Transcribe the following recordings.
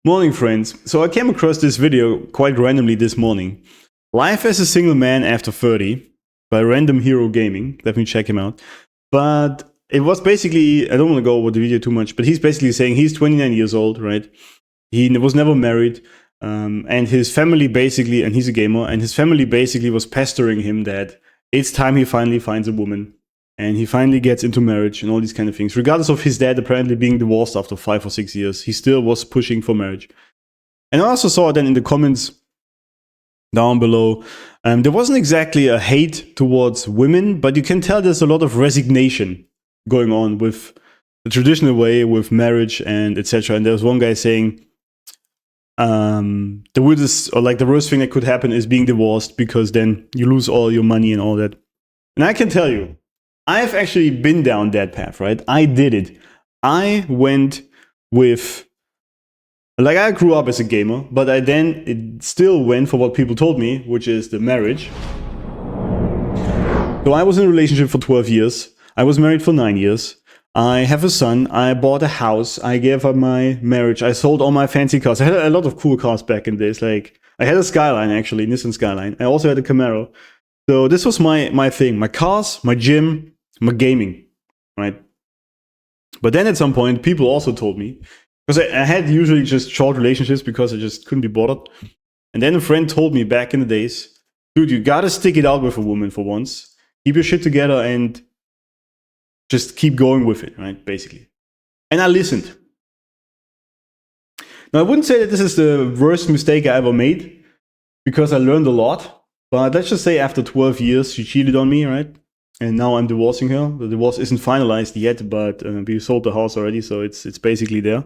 Morning, friends. So I came across this video quite randomly this morning. Life as a Single Man After 30 by Random Hero Gaming. Definitely check him out. But it was basically, I don't want to go over the video too much, but he's basically saying he's 29 years old, right? He was never married. And his family basically, and he's a gamer, and his family basically was pestering him that it's time he finally finds a woman. And he finally gets into marriage and all these kind of things. Regardless of his dad apparently being divorced after 5 or 6 years, he still was pushing for marriage. And I also saw then in the comments down below, there wasn't exactly a hate towards women, but you can tell there's a lot of resignation going on with the traditional way with marriage and etc. And there was one guy saying, the weirdest or like the worst thing that could happen is being divorced because then you lose all your money and all that. And I can tell you, I've actually been down that path, right? I did it. I went with, like, I grew up as a gamer, but it still went for what people told me, which is the marriage. So I was in a relationship for 12 years. I was married for 9 years. I have a son. I bought a house. I gave up my marriage. I sold all my fancy cars. I had a lot of cool cars back in days. Like, I had a Skyline, actually, Nissan Skyline. I also had a Camaro. So this was my thing. My cars, my gym, my gaming, right? But then at some point, people also told me, because I had usually just short relationships because I just couldn't be bothered. And then a friend told me back in the days, dude, you gotta stick it out with a woman for once. Keep your shit together and just keep going with it, right? Basically. And I listened. Now, I wouldn't say that this is the worst mistake I ever made, because I learned a lot. But let's just say after 12 years, she cheated on me, right? And now I'm divorcing her. The divorce isn't finalized yet, but we sold the house already, so it's basically there.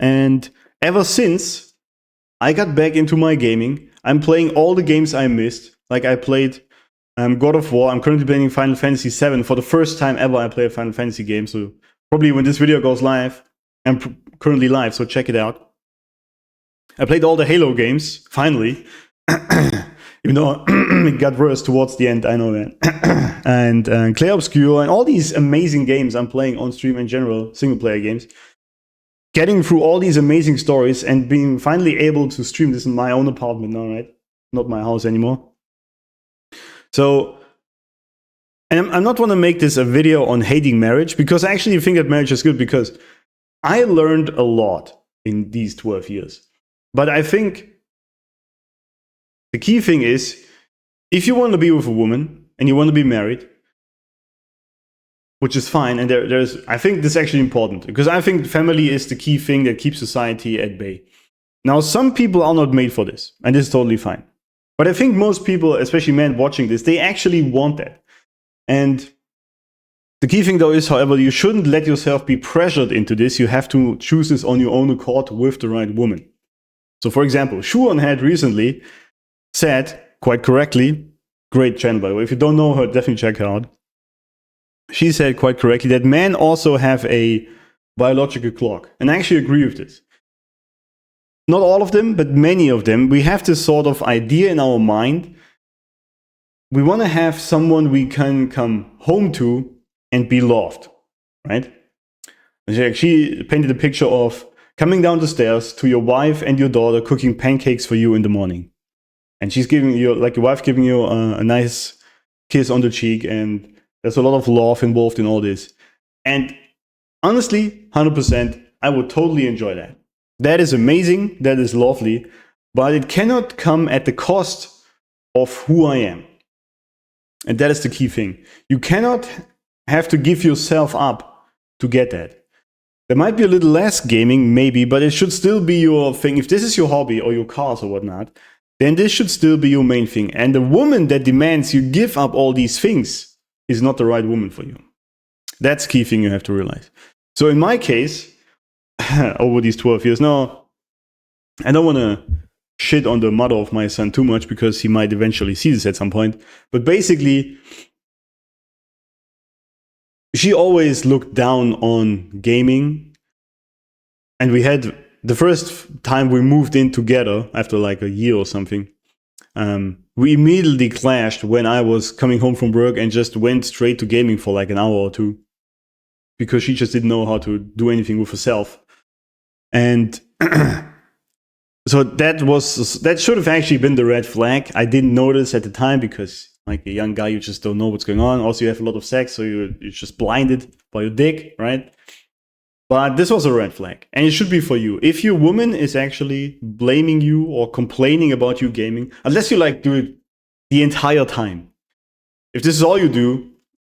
And ever since, I got back into my gaming. I'm playing all the games I missed. Like I played God of War. I'm currently playing Final Fantasy VII. For the first time ever, I play a Final Fantasy game. So probably when this video goes live, I'm currently live, so check it out. I played all the Halo games, finally. Even though it got worse towards the end, I know that. And Clair Obscur and all these amazing games I'm playing on stream in general, single-player games. Getting through all these amazing stories and being finally able to stream this in my own apartment now, right? Not my house anymore. So, and I'm not want to make this a video on hating marriage, because I actually think that marriage is good, because I learned a lot in these 12 years. But I think the key thing is, if you want to be with a woman and you want to be married, which is fine, and I think this is actually important, because I think family is the key thing that keeps society at bay. Now, some people are not made for this, and this is totally fine. But I think most people, especially men watching this, they actually want that. And the key thing, though, is, however, you shouldn't let yourself be pressured into this. You have to choose this on your own accord with the right woman. So, for example, Shuon had recently said, quite correctly, great channel by the way, if you don't know her, definitely check her out. She said quite correctly that men also have a biological clock. And I actually agree with this. Not all of them, but many of them. We have this sort of idea in our mind. We want to have someone we can come home to and be loved, right? She painted a picture of coming down the stairs to your wife and your daughter cooking pancakes for you in the morning. And she's giving you, like your wife giving you a nice kiss on the cheek, and there's a lot of love involved in all this. And honestly, 100%, I would totally enjoy that. That is amazing, that is lovely, but it cannot come at the cost of who I am. And that is the key thing. You cannot have to give yourself up to get that. There might be a little less gaming, maybe, but it should still be your thing. If this is your hobby or your cars or whatnot, then this should still be your main thing. And the woman that demands you give up all these things is not the right woman for you. That's the key thing you have to realize. So in my case, over these 12 years, now, I don't want to shit on the mother of my son too much, because he might eventually see this at some point. But basically, she always looked down on gaming. And we had, the first time we moved in together, after like a year or something, we immediately clashed when I was coming home from work and just went straight to gaming for like an hour or two, because she just didn't know how to do anything with herself. And So that should have actually been the red flag. I didn't notice at the time because, like a young guy, you just don't know what's going on. Also, you have a lot of sex, so you're just blinded by your dick, right? But this was a red flag, and it should be for you. If your woman is actually blaming you or complaining about you gaming, unless you like do it the entire time. If this is all you do,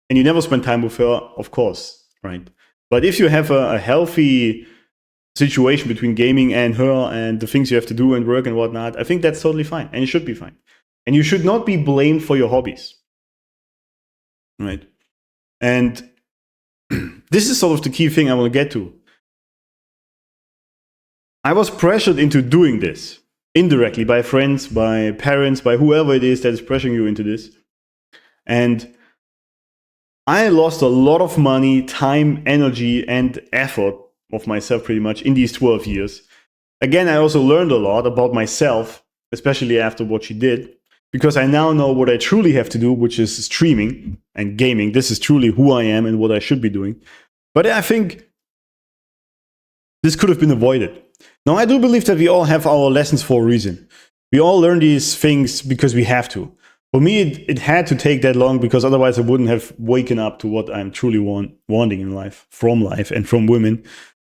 and you never spend time with her, of course, right? But if you have a healthy situation between gaming and her and the things you have to do and work and whatnot, I think that's totally fine, and it should be fine. And you should not be blamed for your hobbies, right? And this is sort of the key thing I want to get to. I was pressured into doing this indirectly by friends, by parents, by whoever it is that is pressuring you into this. And I lost a lot of money, time, energy, and effort of myself pretty much in these 12 years. Again, I also learned a lot about myself, especially after what she did, because I now know what I truly have to do, which is streaming and gaming. This is truly who I am and what I should be doing. But I think this could have been avoided. Now, I do believe that we all have our lessons for a reason. We all learn these things because we have to. For me, it had to take that long because otherwise I wouldn't have waken up to what I'm truly wanting in life and from women.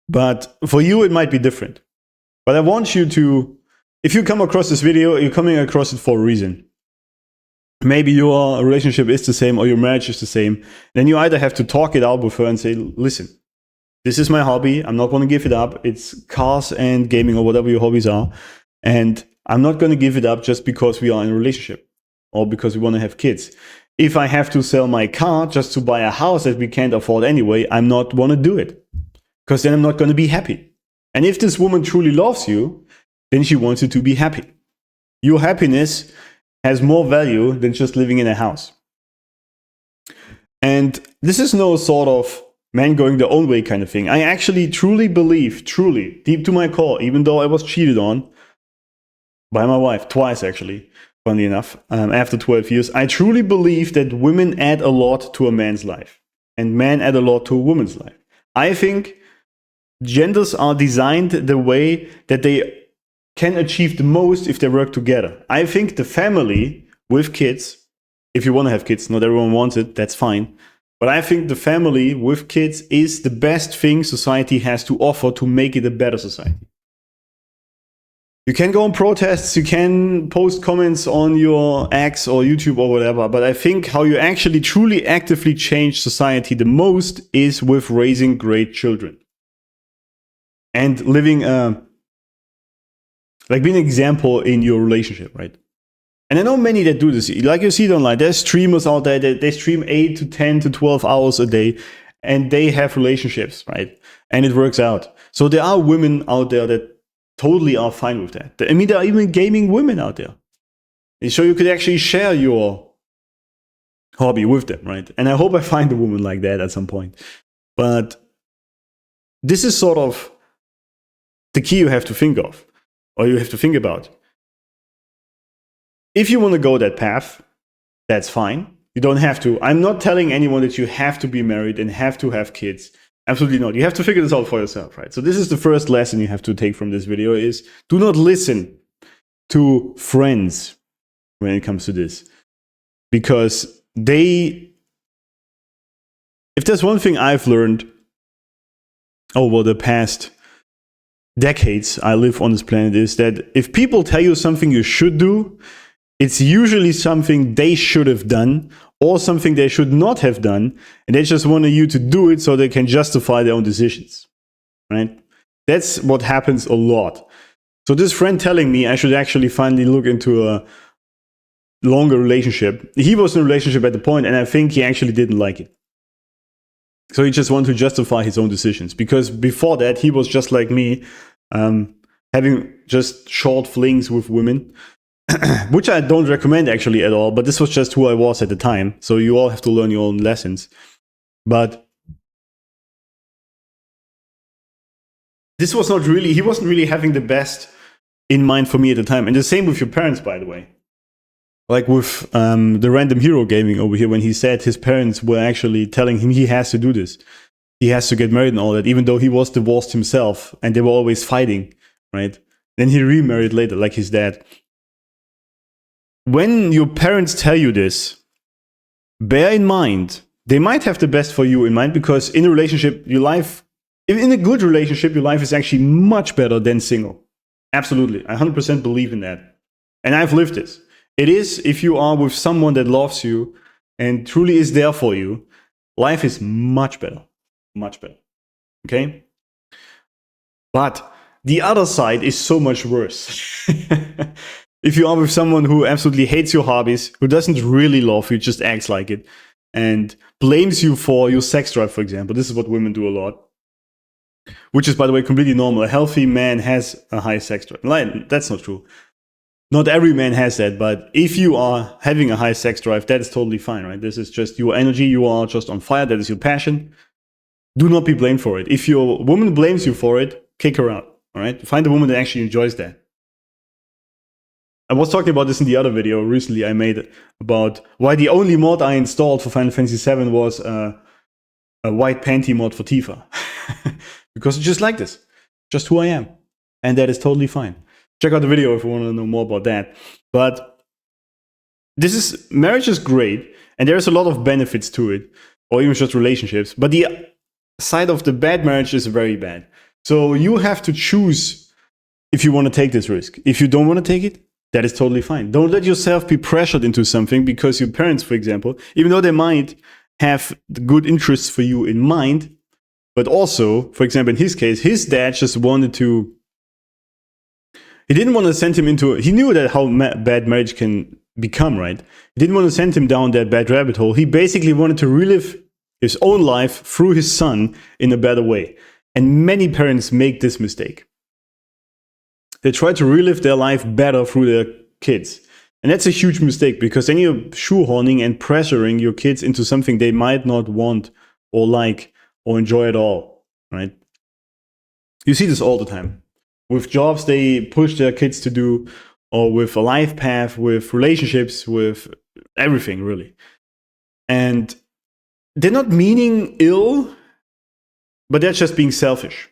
But for you, it might be different. But I want you to, if you come across this video, you're coming across it for a reason. Maybe your relationship is the same or your marriage is the same. Then you either have to talk it out with her and say, listen, this is my hobby. I'm not going to give it up. It's cars and gaming or whatever your hobbies are. And I'm not going to give it up just because we are in a relationship or because we want to have kids. If I have to sell my car just to buy a house that we can't afford anyway, I'm not going to do it because then I'm not going to be happy. And if this woman truly loves you, then she wants you to be happy. Your happiness has more value than just living in a house. And this is no sort of man going their own way kind of thing. I actually truly believe, deep to my core, even though I was cheated on by my wife, twice actually, funnily enough, after 12 years, I truly believe that women add a lot to a man's life and men add a lot to a woman's life. I think genders are designed the way that they can achieve the most if they work together. I think the family with kids, if you want to have kids, not everyone wants it, that's fine. But I think the family with kids is the best thing society has to offer to make it a better society. You can go on protests, you can post comments on your X or YouTube or whatever, but I think how you actually truly actively change society the most is with raising great children. And living like being an example in your relationship, right? And I know many that do this. Like you see it online, there's streamers out there that they stream 8 to 10 to 12 hours a day and they have relationships, right? And it works out. So there are women out there that totally are fine with that. I mean, there are even gaming women out there. And so you could actually share your hobby with them, right? And I hope I find a woman like that at some point. But this is sort of the key you have to think of, or you have to think about. If you want to go that path, that's fine. You don't have to. I'm not telling anyone that you have to be married and have to have kids. Absolutely not. You have to figure this out for yourself, right? So this is the first lesson you have to take from this video is do not listen to friends when it comes to this. Because if there's one thing I've learned over the past decades I live on this planet is that if people tell you something you should do, it's usually something they should have done or something they should not have done, and they just want you to do it so they can justify their own decisions, right? That's what happens a lot. So this friend telling me I should actually finally look into a longer relationship. He was in a relationship at the point, and I think he actually didn't like it. So he just wanted to justify his own decisions. Because before that, he was just like me, having just short flings with women, which I don't recommend actually at all, but this was just who I was at the time. So you all have to learn your own lessons. But this was not really, he wasn't really having the best in mind for me at the time. And the same with your parents, by the way. Like with the Random Hero Gaming over here, when he said his parents were actually telling him he has to do this. He has to get married and all that, even though he was divorced himself and they were always fighting, right? Then he remarried later, like his dad. When your parents tell you this, bear in mind, they might have the best for you in mind, because in a relationship, your life, in a good relationship, your life is actually much better than single. Absolutely. I 100% believe in that. And I've lived this. It is, if you are with someone that loves you and truly is there for you, life is much better. Much better. Okay? But the other side is so much worse. If you are with someone who absolutely hates your hobbies, who doesn't really love you, just acts like it, and blames you for your sex drive, for example. This is what women do a lot. Which is, by the way, completely normal. A healthy man has a high sex drive. That's not true. Not every man has that, but if you are having a high sex drive, that is totally fine, right? This is just your energy. You are just on fire. That is your passion. Do not be blamed for it. If your woman blames you for it, kick her out, all right? Find a woman that actually enjoys that. I was talking about this in the other video recently I made about why the only mod I installed for Final Fantasy VII was a white panty mod for Tifa. Because it's just like this. Just who I am. And that is totally fine. Check out the video if you want to know more about that. But marriage is great, and there's a lot of benefits to it, or even just relationships. But the side of the bad marriage is very bad. So you have to choose if you want to take this risk. If you don't want to take it, that is totally fine. Don't let yourself be pressured into something because your parents, for example, even though they might have the good interests for you in mind, but also, for example, in his case, his dad just wanted to, he didn't want to send him into, he knew that how bad marriage can become, right? He didn't want to send him down that bad rabbit hole. He basically wanted to relive his own life through his son in a better way. And many parents make this mistake. They try to relive their life better through their kids. And that's a huge mistake, because then you're shoehorning and pressuring your kids into something they might not want or like or enjoy at all, right? You see this all the time. With jobs they push their kids to do, or with a life path, with relationships, with everything, really. And they're not meaning ill, but they're just being selfish.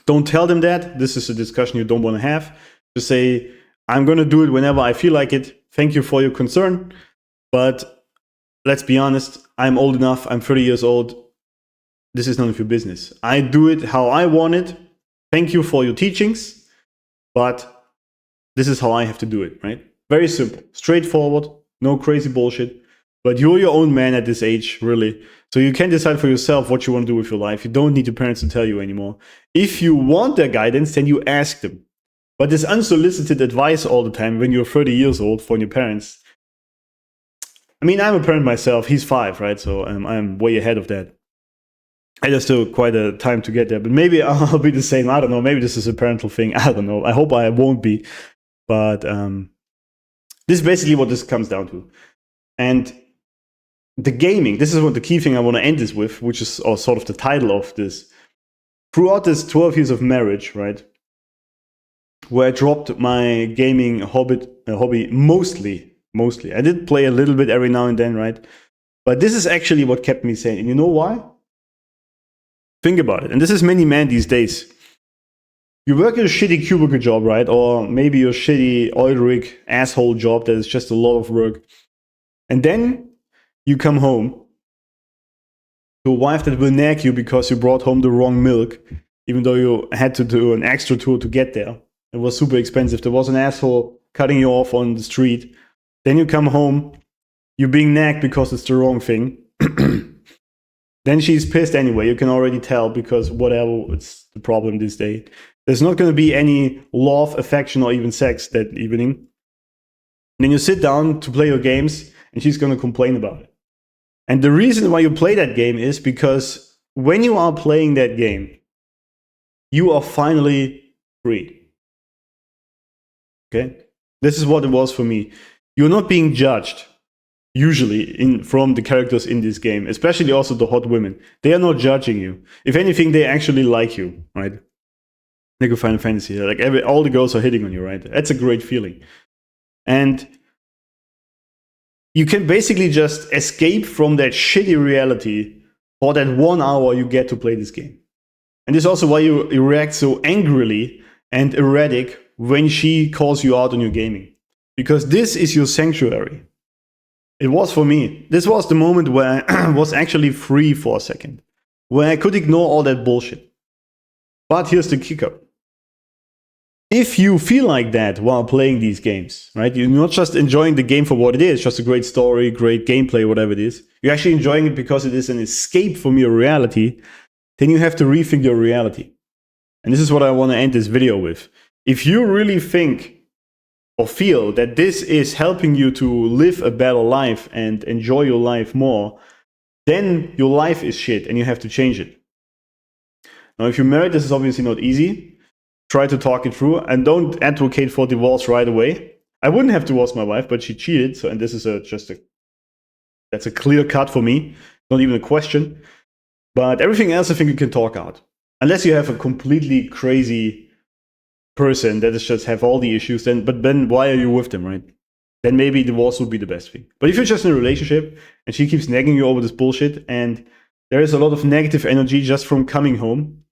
Don't tell them that. This is a discussion you don't want to have. Just say, I'm going to do it whenever I feel like it. Thank you for your concern. But let's be honest, I'm old enough. I'm 30 years old. This is none of your business. I do it how I want it. Thank you for your teachings. But this is how I have to do it, right? Very simple. Straightforward. No crazy bullshit. But you're your own man at this age, really. So you can decide for yourself what you want to do with your life. You don't need your parents to tell you anymore. If you want their guidance, then you ask them. But this unsolicited advice all the time when you're 30 years old from your parents. I mean, I'm a parent myself. He's 5, right? So I'm way ahead of that. I just still quite a time to get there. But maybe I'll be the same. I don't know. Maybe this is a parental thing. I don't know. I hope I won't be. But this is basically what this comes down to. And the gaming, this is what the key thing I want to end this with, which is sort of the title of this. Throughout this 12 years of marriage, right, where I dropped my gaming hobby mostly. I did play a little bit every now and then, right? But this is actually what kept me sane. And you know why? Think about it. And this is many men these days. You work a shitty cubicle job, right? Or maybe your shitty oil rig asshole job that is just a lot of work. And then you come home to a wife that will nag you because you brought home the wrong milk, even though you had to do an extra tour to get there. It was super expensive. There was an asshole cutting you off on the street. Then you come home, you're being nagged because it's the wrong thing. Then she's pissed anyway. You can already tell, because whatever, it's the problem this day. There's not going to be any love, affection, or even sex that evening. And then you sit down to play your games, and she's going to complain about it. And the reason why you play that game is because when you are playing that game, you are finally free. Okay? This is what it was for me. You're not being judged, usually, from the characters in this game, especially also the hot women. They are not judging you. If anything, they actually like you, right? Like a Final Fantasy. Like all the girls are hitting on you, right? That's a great feeling. And you can basically just escape from that shitty reality for that 1 hour you get to play this game. And this is also why you react so angrily and erratic when she calls you out on your gaming. Because this is your sanctuary. It was for me. This was the moment where I was actually free for a second, where I could ignore all that bullshit. But here's the kicker. If you feel like that while playing these games, right? You're not just enjoying the game for what it is, just a great story, great gameplay, whatever it is. You're actually enjoying it because it is an escape from your reality. Then you have to rethink your reality. And this is what I want to end this video with. If you really think or feel that this is helping you to live a better life and enjoy your life more, then your life is shit and you have to change it. Now, if you're married, this is obviously not easy. Try to talk it through and don't advocate for divorce right away. I wouldn't have divorced my wife, but she cheated. So, and this is that's a clear cut for me. Not even a question. But everything else, I think you can talk out. Unless you have a completely crazy person that is just have all the issues, but then why are you with them, right? Then maybe divorce would be the best thing. But if you're just in a relationship and she keeps nagging you over this bullshit and there is a lot of negative energy just from coming home,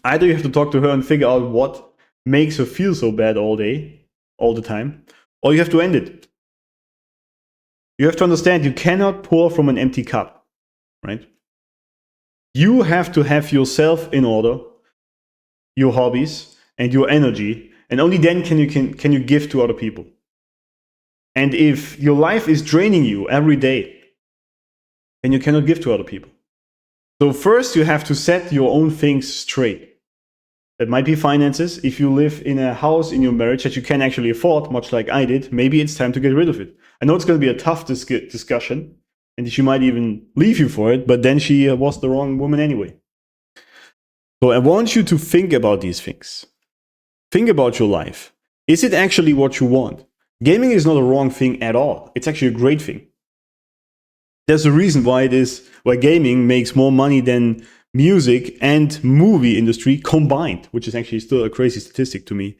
either you have to talk to her and figure out what makes her feel so bad all day, all the time, or you have to end it. You have to understand you cannot pour from an empty cup, right? You have to have yourself in order, your hobbies and your energy, and only then can you give to other people. And if your life is draining you every day, then you cannot give to other people. So first you have to set your own things straight. That might be finances. If you live in a house in your marriage that you can actually afford, much like I did, maybe it's time to get rid of it. I know it's going to be a tough discussion, and she might even leave you for it, but then she was the wrong woman anyway. So I want you to think about these things. Think about your life. Is it actually what you want? Gaming is not a wrong thing at all. It's actually a great thing. There's a reason why gaming makes more money than music and movie industry combined, which is actually still a crazy statistic to me.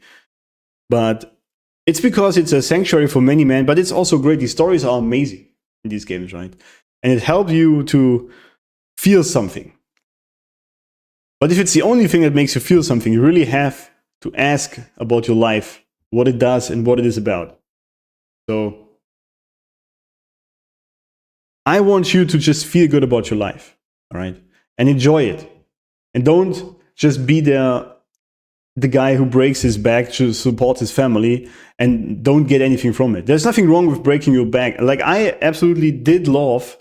But it's because it's a sanctuary for many men, but it's also great. These stories are amazing in these games, right? And it helps you to feel something. But if it's the only thing that makes you feel something, you really have to ask about your life, what it does and what it is about. So I want you to just feel good about your life, all right? And enjoy it. And don't just be the guy who breaks his back to support his family and don't get anything from it. There's nothing wrong with breaking your back. Like, I absolutely did love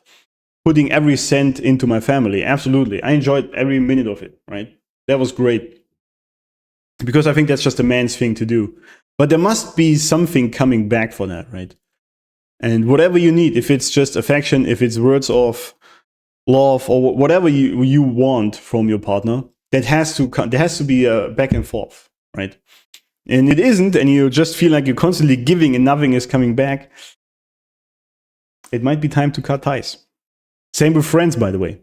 putting every cent into my family. Absolutely. I enjoyed every minute of it, right? That was great. Because I think that's just a man's thing to do. But there must be something coming back for that, right? And whatever you need, if it's just affection, if it's words of love, or whatever you want from your partner, there has to be a back and forth, right? And it isn't, and you just feel like you're constantly giving and nothing is coming back, it might be time to cut ties. Same with friends, by the way.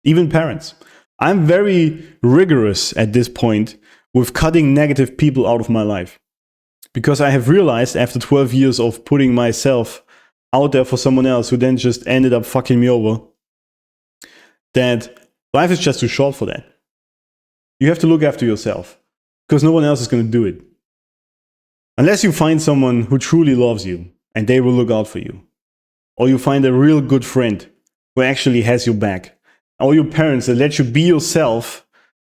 Even parents. I'm very rigorous at this point with cutting negative people out of my life. Because I have realized after 12 years of putting myself out there for someone else who then just ended up fucking me over, that life is just too short for that. You have to look after yourself, because no one else is going to do it. Unless you find someone who truly loves you, and they will look out for you. Or you find a real good friend who actually has your back. Or your parents that let you be yourself,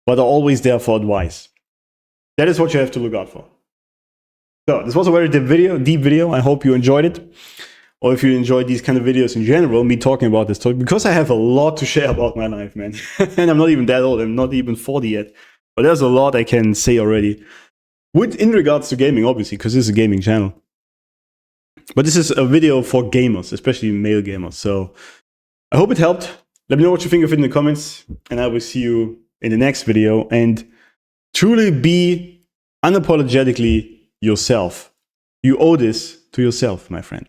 but are always there for advice. That is what you have to look out for. So, this was a very deep video. I hope you enjoyed it. Or if you enjoyed these kind of videos in general, me talking about this topic, because I have a lot to share about my life, man. And I'm not even that old. I'm not even 40 yet. But there's a lot I can say already. In regards to gaming, obviously, because this is a gaming channel. But this is a video for gamers, especially male gamers. So I hope it helped. Let me know what you think of it in the comments. And I will see you in the next video. And truly be unapologetically yourself. You owe this to yourself, my friend.